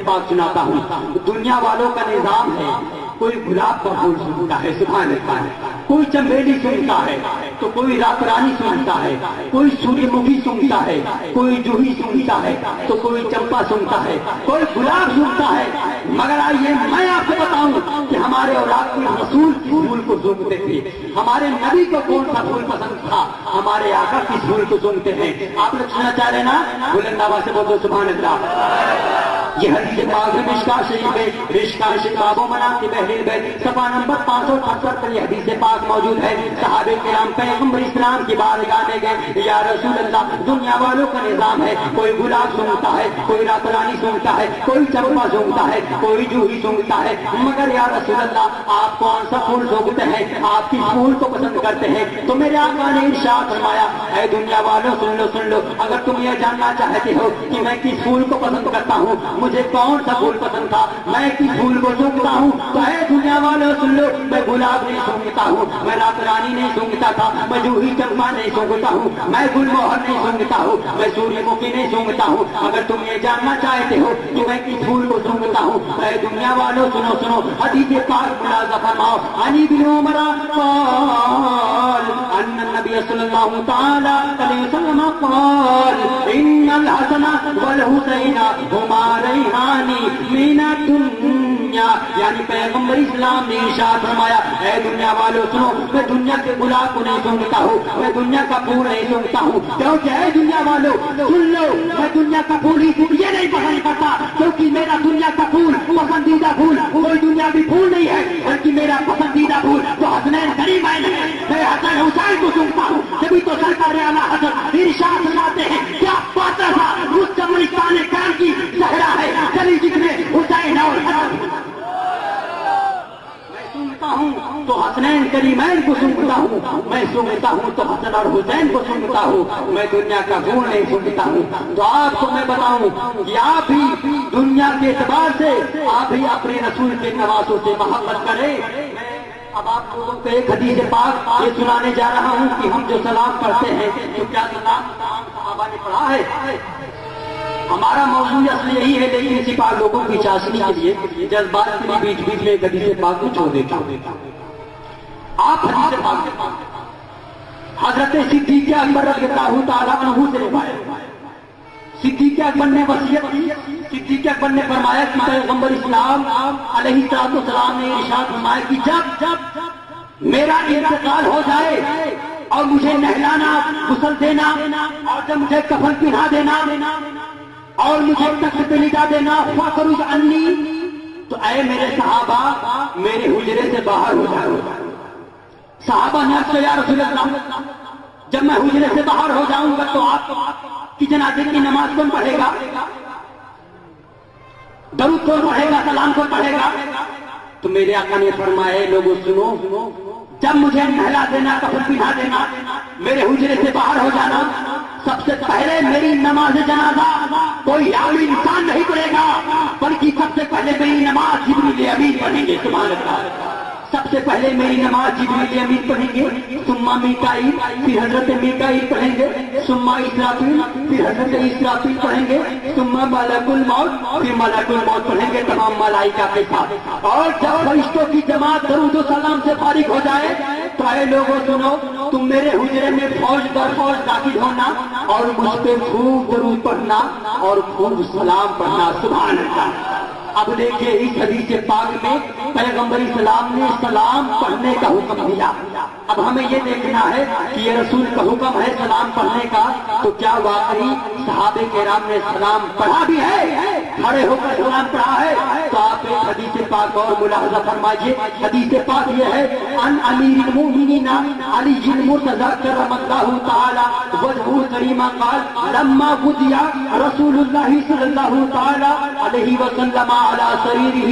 پاک سناتا ہوں. دنیا والوں کا نظام ہے، کوئی گلاب کا پھول سنتا ہے سبحان اللہ، کوئی چمیلی سنتا ہے تو کوئی رات رانی سنتا ہے، کوئی سوریہ مکھی سنتا ہے، کوئی جوہی سنتا ہے تو کوئی چمپا سنتا ہے، کوئی گلاب سنتا ہے. مگر آئیے میں آپ کو بتاؤں کہ ہمارے اولاد کے رسول کس پھول کو سنتے تھے، ہمارے نبی کو کون سا پھول پسند تھا، ہمارے آقا کس پھول کو سنتے ہیں. آپ لوگ سننا چاہ رہے نا، بلند آواز سے بولو سبحان اللہ. یہ حدیث پاک ہے مشکاۃ شریف میں، مشکاۃ شریف باب مناقب اہل البیت صفحہ نمبر 578 پر یہ حدیث پاک موجود ہے. صحابہ کرام پیغمبر اسلام کی بارگاہ میں گئے، یا رسول اللہ دنیا والوں کا نظام ہے، کوئی گلاب سنتا ہے، کوئی رات رانی سنتا ہے، کوئی چمپا سنتا ہے، کوئی جوہی سنتا ہے، مگر یا رسول اللہ آپ کون سا پھول سونگتے ہیں، آپ کس پھول کو پسند کرتے ہیں. تو میرے آقا نے ارشاد فرمایا، اے دنیا والوں سن لو، اگر تم یہ جاننا چاہتے ہو کہ میں کس پھول کو پسند کرتا ہوں، مجھے کون سا پھول پسند تھا، میں کس پھول کو سونگتا ہوں، تو اے دنیا والوں سن لو، میں گلاب نہیں سونگتا ہوں، میں رات رانی نہیں سونگتا تھا، میں جوہی چمپا نہیں سونگتا ہوں، میں گل موہر نہیں سونگتا ہوں، میں سوریہ مکھی نہیں سونگتا ہوں. اگر تم یہ جاننا چاہتے ہو کہ میں کس پھول کو سونگتا ہوں، اے دنیا والوں سنو حدیث پاک ملاحظہ فرماؤ. عن ابن عمر قال ان النبي صلی اللہ تعالی علیہ وسلم قال ان الحسن والحسین ہما ریحان من الدنیا. یعنی پیغمبر اسلام نے ارشاد فرمایا، اے دنیا والوں سنو، میں دنیا کے گلاب کو نہیں سونگتا ہوں، میں دنیا کا پھول نہیں سونگتا ہوں. کیونکہ اے دنیا والوں سن لو، میں دنیا کا پھول ہی یہ نہیں پسند کرتا، کیونکہ میرا دنیا کا پھول پسندیدہ پھول کوئی دنیاوی پھول نہیں ہے، بلکہ میرا پسندیدہ پھول تو حسنین کریمین ہے. میں حسن حسین کو سنتا ہوں، جبھی تو سرکار اعلیٰ حضرت ارشاد فرماتے ہیں، کیا بات ہے اس چمرستان کان کی صحرا ہے چلی جس میں حسین اور حسن. میں سنتا ہوں تو حسنین کریمین کو سنتا ہوں، میں سنتا ہوں تو حسن اور حسین کو سنتا ہوں، میں دنیا کا پھول نہیں سنتا ہوں. تو آپ کو میں بتاؤں کہ آپ بھی دنیا کے اعتبار سے آپ بھی اپنے رسول کے نوازوں سے محبت کریں. اب آپ لوگوں کو ایک حدیث پاک یہ سنانے جا رہا ہوں کہ ہم جو سلام پڑھتے ہیں تو کیا سلام صحابہ نے پڑھا ہے. ہمارا موضوع اصل یہی ہے، لیکن اسی پاک لوگوں کی چاشنی کے لیے جذبات کے بیچ میں ایک حدیث پاک کو چھوڑ دیتا ہوں. آپ حدیث پاک حضرت صدیق اکبر رضی اللہ تعالیٰ عنہ سے روایت، صدیق اکبر نے وصیت کی، صدیق اکبر نے فرمایا کہ پیغمبر اسلام علیہ السلام نے ارشاد فرمایا کہ جب میرا انتقال ہو جائے اور مجھے نہلانا غسل دینا اور جب مجھے کفن پہنا دینا اور مجھے تخت پہ لٹا دینا فخرج عنی، تو اے میرے صحابہ میرے حجرے سے باہر ہو جاؤ. صحابہ نے عرض کیا یا رسول اللہ جب میں حجرے سے باہر ہو جاؤں گا تو آپ کی جنازے کی نماز کون پڑھے گا، درود کون پڑھے گا، سلام کون پڑھے گا. تو میرے آقا نے فرمایا لوگوں سنو، جب مجھے نہلا دینا کفن پہنا دینا میرے حجرے سے باہر ہو جانا، سب سے پہلے میری نماز جنازہ کوئی عام انسان نہیں پڑھے گا، بلکہ سب سے پہلے میری نماز جبریل امین پڑھیں گے. سبحان اللہ. سب سے پہلے میری نماز جبریل امین پڑھیں گے، ثم میکائیل، پھر حضرت میکائیل پڑھیں گے، ثم اسرافیل، پھر حضرت اسرافیل پڑھیں گے، ثم ملک الموت، پھر ملک الموت پڑھیں گے تمام ملائکہ کے ساتھ. اور جب فرشتوں کی جماعت درود و سلام سے فارغ ہو جائے تو اے لوگوں سنو، تم میرے حجرے میں فوج در فوج داخل ہونا اور مجھ پہ خوب درود پڑھنا اور خوب سلام پڑھنا. سبحان اللہ. اب دیکھیے اس حدیث پاک میں پیغمبر اسلام نے سلام پڑھنے کا حکم دیا. اب ہمیں یہ دیکھنا ہے کہ یہ رسول کا حکم ہے سلام پڑھنے کا، تو کیا واقعی صحابہ کرام نے سلام پڑھا بھی ہے، کھڑے ہو کر سلام پڑھا ہے. تو آپ ایک حدیث پاک اور ملاحظہ فرمائیے. حدیث پاک یہ ہے، ان امیر المؤمنین علی المرتضی کرم اللہ تعالی وجہہ الکریم قال لما قضی رسول اللہ صلی اللہ تعالی علیہ وسلم على سریرہ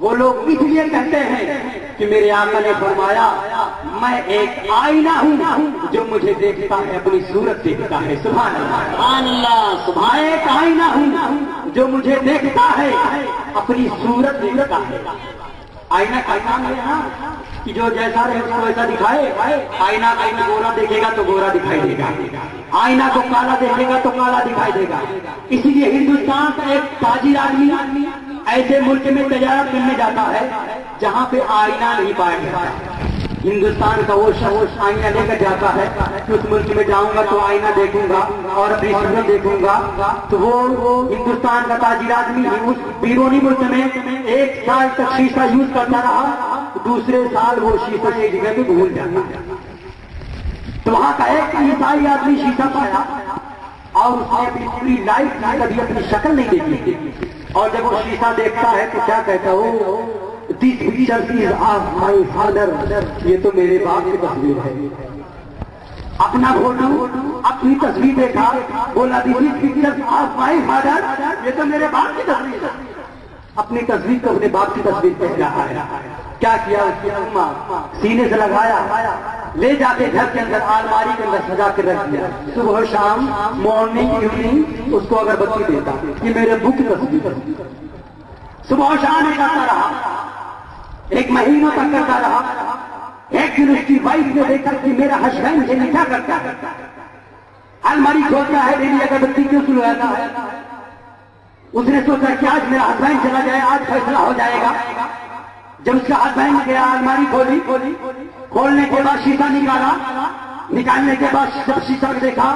وہ لوگ اس لیے کہتے ہیں کہ میرے آقا نے فرمایا میں ایک آئینہ ہوں جو مجھے دیکھتا ہے اپنی صورت دیکھتا ہے. سبحان اللہ سبحان اللہ سبحان. میں ایک آئینہ ہوں جو مجھے دیکھتا ہے اپنی صورت دیکھتا ہے. آئینہ کا کام ہے نا کہ جو جیسا رہے اس کو ویسا دکھائے. آئینہ کا گورا دیکھے گا تو گورا دکھائی دے گا, آئینہ کو کالا دیکھے گا تو کالا دکھائی دے گا. اسی لیے ہندوستان کا ایک تاجر آدمی ایسے ملک میں تجارت کرنے جاتا ہے جہاں پہ آئینہ نہیں پایا جاتا. ہندوستان کا وہ شخص آئینہ لے کر جاتا ہے کہ اس ملک میں جاؤں گا تو آئینہ دیکھوں گا اور اپنی صورت دیکھوں گا. تو وہ ہندوستان کا تاجر آدمی اس بیرونی ملک میں 1 سال تک شیشہ یوز کرتا رہا, دوسرے سال وہ شیشہ کی جگہ پہ بھول جاتا. تو وہاں کا ایک عیسائی آدمی شیشہ پایا اور اس نے اپنی پوری لائف میں کبھی اپنی شکل نہیں دیکھی, اور جب وہ شیشہ دیکھتا ہے تو کیا کہتا ہو, this picture is of my father, یہ تو میرے باپ کی تصویر ہے. اپنا فوٹو اپنی تصویر دیکھا, بولا دس is picture of my father, یہ تو میرے باپ کی تصویر ہے. اپنی تصویر کو اپنے باپ کی تصویر کہہ رہا ہے. کیا کیا اس کی اماں, سینے سے لگایا, لے جاتے گھر کے اندر الماری کے اندر سجا کے رکھ دیا. صبح شام مارننگ ایوننگ اس کو اگربتی دیتا, یہ میرے ابو کی تصویر. صبح شام کرتا رہا, 1 مہینوں تک کرتا رہا. ایک دن اس کی وائف نے دیکھا کہ میرا ہسبینڈ مجھے کیا کرتا ہے, الماری کھولتا ہے, میری اگربتی کیوں سلواتا ہے. اس نے سوچا کہ آج میرا ہسبینڈ چلا جائے, آج فیصلہ ہو جائے گا. جب اس کا ہسبینڈ گیا, الماری کھولی, کھولنے کے بعد شیشہ نکالا, نکالنے کے بعد جب شیشہ دیکھا,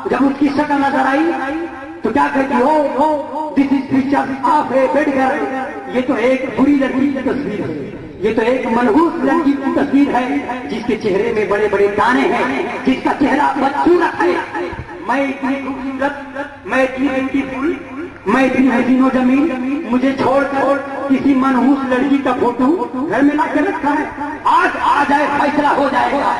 جب اس کی شکل نظر آئی تو کیا کہتی ہو, this is picture of a bad girl, یہ تو ایک بری لڑکی کی تصویر ہے, یہ تو ایک منحوس لڑکی کی تصویر ہے جس کے چہرے میں بڑے بڑے دانے ہیں, جس کا چہرہ بدصورت ہے. میں اتنی خوبصورت, میں اتنی بیوٹیفل, میں اتنی حسین و جمیل, مجھے چھوڑ کر کسی منحوس لڑکی کا فوٹو گھر میں لا کے رکھا ہے, آج آ جائے فیصلہ ہو جائے گا.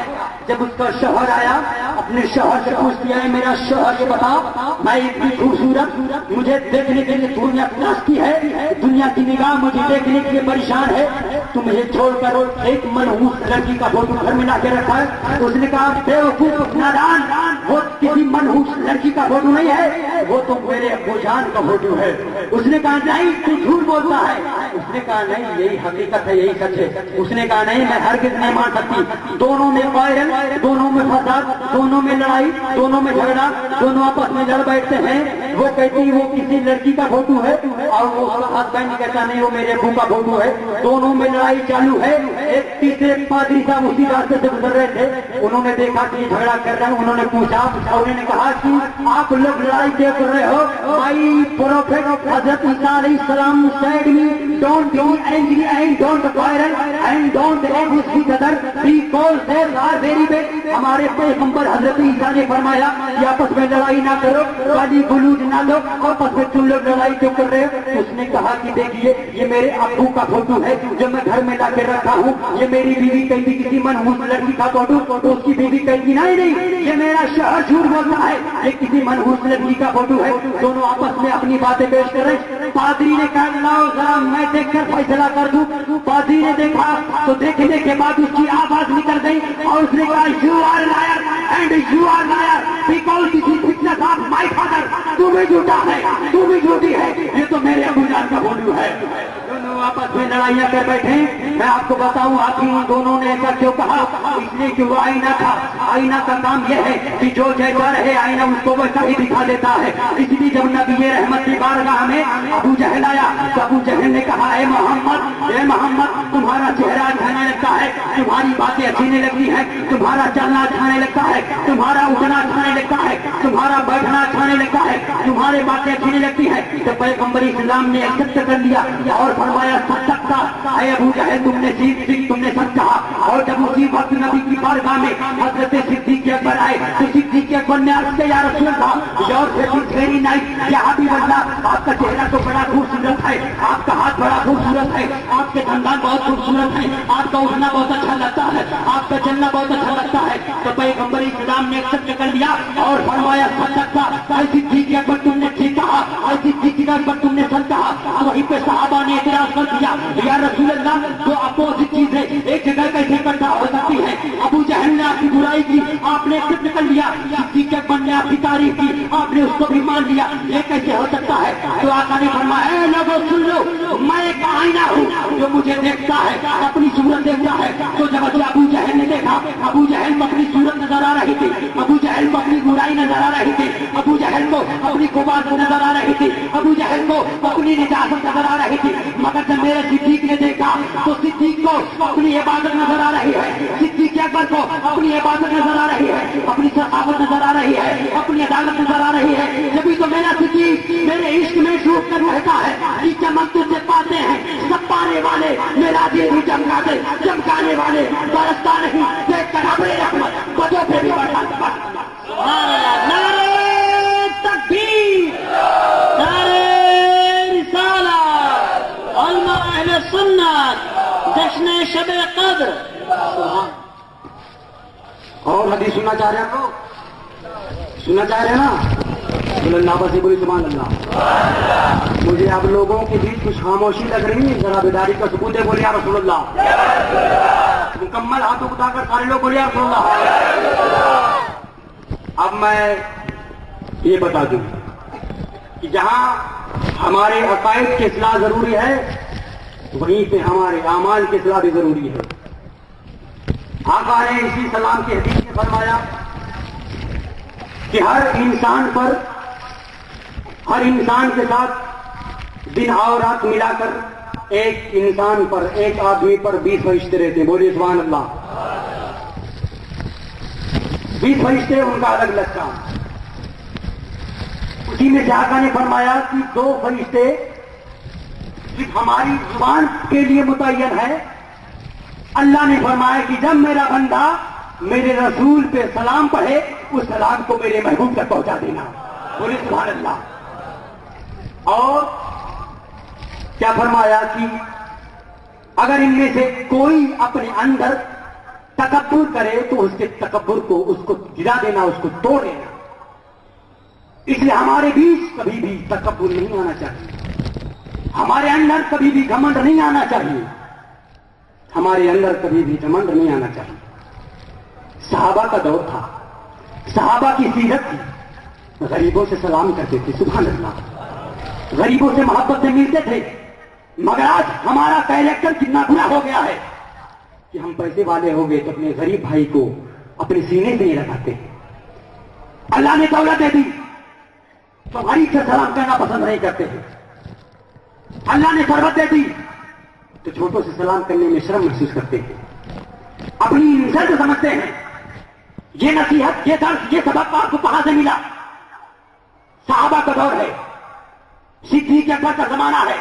جب اس کا شوہر آیا, اپنے شوہر سے پوچھ دیا ہے میرا شوہر یہ بتا, میں اتنی خوبصورت, مجھے دیکھنے کے لیے دنیا ترستی ہے, دنیا کی نگاہ مجھے دیکھنے کے لیے پریشان ہے, تو مجھے چھوڑ کر ایک منحوس لڑکی کا فوٹو گھر میں لا کے رکھا ہے. اس نے کہا بیوقوف نادان, وہ کسی منحوس لڑکی کا فوٹو نہیں ہے, وہ تو میرے ابو جان کا فوٹو ہے. اس نے کہا نہیں تو جھوٹ بولتا ہے. اس نے کہا نہیں یہی حقیقت ہے, یہی سچ ہے. اس نے کہا نہیں میں ہرگز نہیں مان سکتی. دونوں میں وائرل, دونوں میں فساد, دونوں میں لڑائی, دونوں میں جھگڑا, دونوں آپس میں لڑ بیٹھتے ہیں. وہ کہتی وہ کسی لڑکی کا فوٹو ہے اور وہ ہسبینڈ کہتا نہیں وہ میرے ابو کا فوٹو ہے. دونوں میں لڑائی چالو ہے. ایک تیسرے پادری صاحب اسی راستے سے گزر رہے تھے, انہوں نے دیکھا کہ یہ جھگڑا کر رہے ہیں, انہوں نے پوچھا اور انہوں نے کہا کہ آپ لوگ لڑائی کیوں کر رہے ہو. مائی پروفیٹ حضرت عیسیٰ علیہ السلام said me don't be angry and don't quarrel and don't abuse each other because they are very bad. ہمارے پیغمبر حضرت عیسیٰ نے فرمایا کہ آپس میں لڑائی نہ کرو, گالی گلوج نہ دو, آپس میں تم لوگ لڑائی کیوں کر رہے ہو. اس نے کہا کہ دیکھیے یہ میرے ابو کا فوٹو ہے جو میں گھر میں لا کے رکھا ہوں, یہ میری بیوی کہیں کسی منحوس لڑکی کا فوٹو, تو اس کی بیوی کہیں نہیں یہ میرا شوہر جھوٹ بولتا ہے, یہ کسی منحوس لڑکی کا فوٹو ہے. دونوں آپس میں اپنی باتیں پیش کر رہے. پادری نے کہا لاؤ ذرا میں دیکھ کر فیصلہ کر دوں. پادری نے دیکھا تو دیکھنے کے بعد اس کی آواز نکل گئی اور اس نے کہا you are liar and you are liar because this is picture of my father. تو بھی جھوٹا ہے, تو بھی جھوٹی ہے, یہ تو میرے ابو جان کا فوٹو ہے. دونوں آپس میں لڑائیاں کر بیٹھے. میں آپ کو بتاؤں آخر ان دونوں نے ایسا کیوں کہا, اس لیے کہ وہ آئینہ تھا. آئینہ کا کام یہ ہے کہ جو جیسا رہے آئینہ اس کو ویسا ہی دکھا دیتا ہے. اس لیے جب نبی رحمت کی بارگاہ میں ابو جہل آیا تو ابو جہل نے کہا اے محمد تمہارا چہرہ اچھانے لگتا ہے, تمہاری باتیں اچھانے لگتی ہیں, تمہارا چلنا اچھانے لگتا ہے, تمہارا اٹھنا اچھانے لگتا ہے, تمہارا بیٹھنا اچھانے لگتا ہے, تمہاری باتیں اچھانے لگتی ہیں. تو پیغمبر اسلام نے ایکسپٹ کر لیا اور فرمایا سچ تھا اے ابو جہل, تم نے سچ کہا. اور جب اسی وقت نبی کی بارگاہ میں حضرت صدیق اکبر آئے تو صدیق اکبر نے عرض کیا یا رسول اللہ یور ویری نائس, یا حبیب اللہ آپ کا چہرہ تو بڑا خوبصورت ہے, آپ کا ہاتھ بڑا خوبصورت ہے, آپ کے خاندان بہت خوبصورت ہے, آپ کا اٹھنا بہت اچھا لگتا ہے, آپ کا چلنا بہت اچھا لگتا ہے. تو پیغمبر اسلام نے ایکسپٹ کر لیا اور فرمایا صدقت. صدیق اکبر تم نے ٹھیک کہا اور صدیق اکبر تم نے سچ کہا. وہیں پہ صحابہ نے اعتراض کر دیا یا رسول اللہ دو اپوزٹ چیزیں ایک جگہ کیسے اکٹھا ہو سکتی ہے؟ ابو جہل نے آپ کی برائی کی, آپ نے ایکسپٹ کر لیا. صدیق اکبر نے آپ کی تعریف کی, آپ نے اس کو بھی مان لیا. یہ کیسے ہو سکتا ہے؟ تو آقا نے فرمایا اے لوگوں سن لو, میں ایک آئینہ ہوں جو مجھے دیکھتا ہے, اپنی صورت دیکھتا ہے. تو جب ابو جہل نے دیکھا, ابو جہل کو اپنی صورت نظر آ رہی تھی, ابو جہل کو اپنی برائی نظر آ رہی تھی, ابو جہل کو اپنی قوت نظر آ رہی تھی, ابو جہل کو اپنی نجاست نظر آ رہی تھی. مگر جب میرے صدیق نے دیکھا تو صدیق کو اپنی عبادت نظر آ رہی ہے, صدیق اکبر کو اپنی عبادت نظر آ رہی ہے, اپنی سخاوت نظر آ رہی ہے, اپنی عدالت نظر آ رہی ہے. جبھی تو میرا صدیق میرے عشق میں ڈوب کر رہتا ہے کہ چمک تجھے پاتے ہیں سب پانے والے, میرا دل بھی چمکا دے چمکانے والے برستا نہیں, دیکھ کر ابرے رحمت بجو پہ بھی بڑھتا. نعرے تکبیر, نعرے رسالت, علماء اہل سنت, جشن شب قدر. اور حدیث سننا چاہ رہے ہیں تو سننا چاہ رہے ہیں نا؟ اللہ بس بولی سبحان اللہ. مجھے اب لوگوں کے بیچ کچھ خاموشی لگ رہی ہے, ذرا بیداری کا ثبوت ہے. بولے یا رسول اللہ, مکمل ہاتھوں اٹھا کر سارے لوگ بولے یا رسول اللہ. اب میں یہ بتا دوں کہ جہاں ہمارے عقائد کی اصلاح ضروری ہے وہیں پہ ہمارے اعمال کی اصلاح بھی ضروری ہے. آقا نے اسی سلام کی حدیث میں فرمایا کہ ہر انسان کے ساتھ دن اور رات ملا کر ایک انسان پر, ایک آدمی پر 20 فرشتے رہتے ہیں. بولیے سبحان اللہ. 20 فرشتے, ان کا الگ الگ کام. اسی میں سے آقا نے فرمایا کہ 2 فرشتے صرف ہماری زبان کے لیے متعین ہے. اللہ نے فرمایا کہ جب میرا بندہ میرے رسول پہ سلام پڑھے اس سلام کو میرے محبوب تک پہنچا دینا. بولے سبحان اللہ. اور کیا فرمایا کہ اگر ان میں سے کوئی اپنے اندر تکبر کرے تو اس کے تکبر کو, اس کو گرا دینا, اس کو توڑ دینا. اس لیے ہمارے بیچ کبھی بھی تکبر نہیں آنا چاہیے, ہمارے اندر کبھی بھی گھمنڈ نہیں آنا چاہیے, ہمارے اندر کبھی بھی گھمنڈ نہیں آنا چاہیے. صحابہ کا دور تھا, صحابہ کی سیرت تھی, غریبوں سے سلام کرتے تھے. سبحان اللہ. غریبوں سے محبت سے ملتے تھے. مگر آج ہمارا کیریکٹر کتنا برا ہو گیا ہے کہ ہم پیسے والے ہو گئے تو اپنے غریب بھائی کو اپنے سینے سے نہیں رکھاتے. اللہ نے دولت دے دی تو غریب سے سلام کرنا پسند نہیں کرتے ہیں. اللہ نے ثروت دے دی تو چھوٹوں سے سلام کرنے میں شرم محسوس کرتے ہیں, اپنی عزت سمجھتے ہیں. یہ نصیحت, یہ درس, یہ سبق آپ کو کہاں سے ملا؟ صحابہ کا دور ہے, صدیق اکبر کا زمانہ ہے,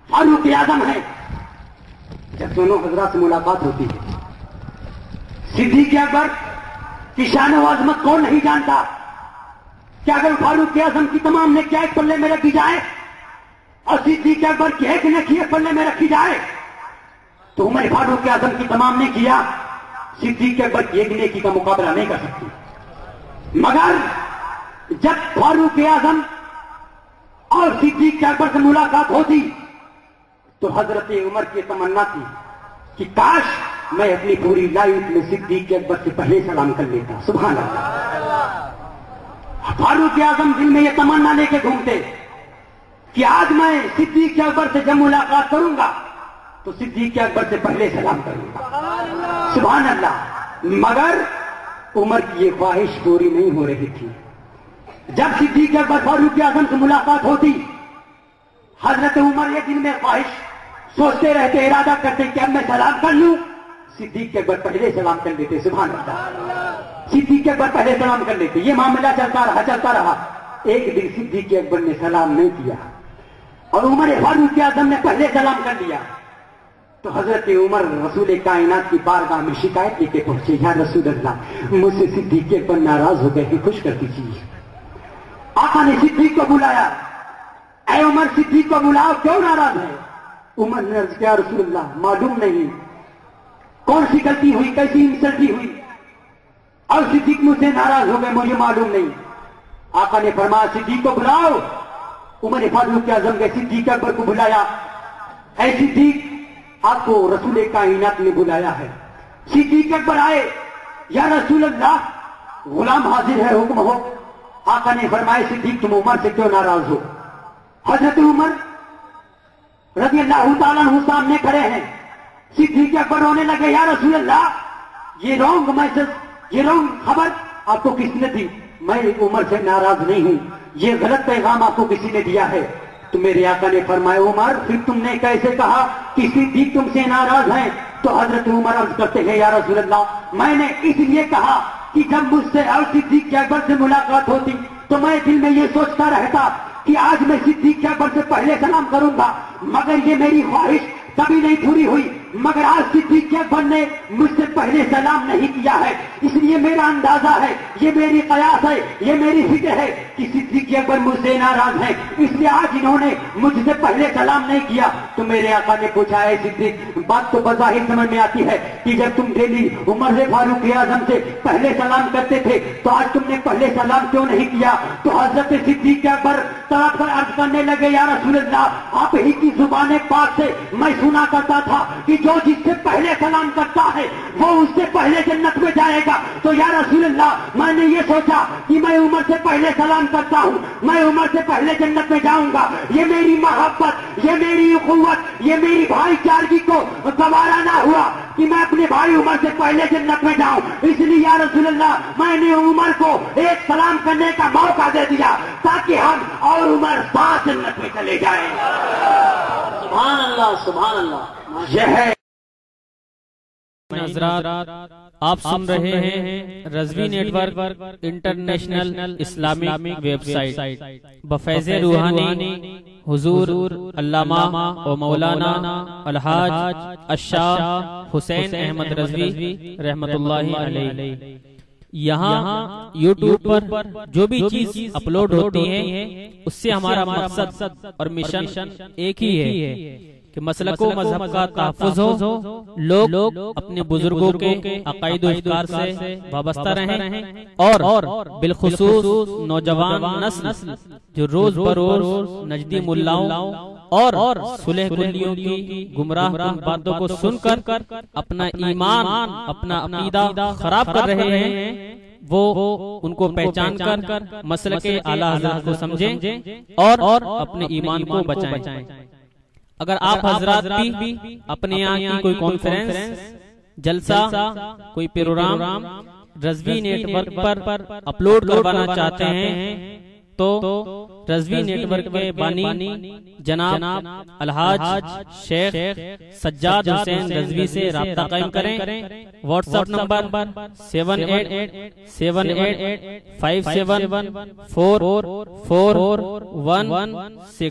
فاروق اعظم ہے. جب دونوں حضرات سے ملاقات ہوتی ہے, صدیق اکبر کی شان و عظمت کون نہیں جانتا؟ کہ اگر فاروق اعظم کی تمام نے کیا ایک پلے میں رکھی جائے اور صدیق اکبر کی ایک نے ایک پلے میں رکھی جائے تو عمر فاروق اعظم کی تمام نے کیا صدیق اکبر کی ایک نیکی کا مقابلہ نہیں کر سکتی. مگر جب فاروق اعظم اور صدیق اکبر سے ملاقات ہوتی تو حضرت عمر کی تمنا تھی کہ کاش میں اپنی پوری لائف میں صدیق اکبر سے پہلے سلام کر لیتا. سبحان اللہ. فاروق اعظم دل میں یہ تمنا لے کے گھومتے کہ آج میں صدیق اکبر سے جب ملاقات کروں گا تو صدیق اکبر سے پہلے سلام کروں گا. سبحان اللہ. مگر عمر کی یہ خواہش پوری نہیں ہو رہی تھی. جب صدیق اکبر فاروق اعظم سے ملاقات ہوتی حضرت عمر یہ دل میں خواہش سوچتے رہتے, ارادہ کرتے کہ اب میں سلام کر لوں. صدیق اکبر پہلے سلام کر لیتے. سبحان اللہ. صدیق اکبر پہلے سلام کر لیتے. یہ معاملہ چلتا رہا. ایک دن صدیق اکبر نے سلام نہیں کیا اور عمر فاروق اعظم نے پہلے سلام کر لیا تو حضرت عمر رسول کائنات کی بارگاہ میں شکایت لے کے پہنچے, یا رسول اللہ مجھ سے صدیق اکبر ناراض ہو گئے ہیں, خوش کر دیجیے. آقا نے صدیق کو بلایا, اے عمر صدیق کو بلاؤ, کیوں ناراض ہے؟ عمر نے عرض کیا رسول اللہ معلوم نہیں کون سی غلطی ہوئی, کیسی انسلٹی ہوئی اور صدیق مجھ سے ناراض ہو گئے, مجھے معلوم نہیں. آقا نے فرمایا صدیق کو بلاؤ. عمر فاروق اعظم کے صدیق اکبر کو بلایا. اے صدیق آپ کو رسول کائنات نے بلایا ہے. صدیق اکبر آئے. یا رسول اللہ غلام حاضر ہے حکم ہو. آقا نے فرمایا صدیق تم عمر سے کیوں ناراض ہو؟ حضرت عمر رضی اللہ تعالیٰ عنہ سامنے کھڑے ہیں. صدیق اکبر رونے لگے. یا رسول اللہ یہ رونگ میسج, یہ رونگ خبر آپ کو کس نے دی؟ میں عمر سے ناراض نہیں ہوں, یہ غلط پیغام آپ کو کسی نے دیا ہے. تو میرے آقا نے فرمایا عمر پھر تم نے کیسے کہا کہ صدیق تم سے ناراض ہیں؟ تو حضرت عمر عرض کرتے ہیں یا رسول اللہ میں نے اس لیے کہا کہ جب مجھ سے اور صدیق اکبر سے ملاقات ہوتی تو میں دل میں یہ سوچتا رہتا کہ آج میں صدیق اکبر سے پہلے سلام کروں گا, مگر یہ میری خواہش کبھی نہیں پوری ہوئی. مگر آج صدیق اکبر نے مجھ سے پہلے سلام نہیں کیا ہے, اس لیے میرا اندازہ ہے, یہ میری قیاس ہے, یہ میری فکر ہے کہ صدیق اکبر مجھ سے ناراض ہیں, اس لیے آج انہوں نے مجھ سے پہلے سلام نہیں کیا. تو میرے آقا نے پوچھا ہے صدیق بات تو بظاہر سمجھ میں آتی ہے کہ جب تم ڈیلی عمر فاروق اعظم سے پہلے سلام کرتے تھے تو آج تم نے پہلے سلام کیوں نہیں کیا؟ تو حضرت صدیق اکبر طرف پر عرض کرنے لگے یا رسول اللہ آپ ہی کی زبان پاک سے میں سنا کرتا تھا کہ جو جس سے پہلے سلام کرتا ہے وہ اس سے پہلے جنت میں جائے گا. تو یا رسول اللہ میں نے یہ سوچا کہ میں عمر سے پہلے سلام کرتا ہوں, میں عمر سے پہلے جنت میں جاؤں گا. یہ میری محبت, یہ میری اخوت, یہ میری بھائی چارگی کو گوارا نہ ہوا کہ میں اپنے بھائی عمر سے پہلے جنت میں جاؤں. اس لیے یا رسول اللہ میں نے عمر کو ایک سلام کرنے کا موقع دے دیا تاکہ ہم اور عمر ساتھ جنت میں چلے جائیں. سبحان اللہ سبحان اللہ. یہ ہے حضرات آپ سن رہے ہیں Rizvi network international Islamic website بفیض روحانی حضور علامہ و مولانا الحاج الشاہ حسین احمد رضوی رحمت اللہ علیہ. یہاں یوٹیوب پر جو بھی چیز اپلوڈ ہوتی ہے اس سے ہمارا مقصد اور مشن ایک ہی ہے کہ مسلک و مذہب کا تحفظ ہو, لوگ اپنے بزرگوں کے عقائد و افکار سے وابستہ رہیں اور بالخصوص نوجوان نسل جو روز بروز نجدی ملاؤں اور صلح کلیوں کی گمراہ کن باتوں کو سن کر اپنا ایمان اپنا عقیدہ خراب کر رہے ہیں, وہ ان کو پہچان کر مسلک اعلیٰ حضرت کو سمجھیں اور اپنے ایمان کو بچائیں. اگر آپ حضرات بھی اپنے یہاں کی کوئی کانفرنس, جلسہ, کوئی پروگرام رضوی نیٹ ورک پر اپلوڈ کروانا چاہتے ہیں تو رضوی نیٹ ورک کے بانی جناب الحاج شیخ سجاد حسین رضوی سے رابطہ قائم کریں. What's app number 787857544116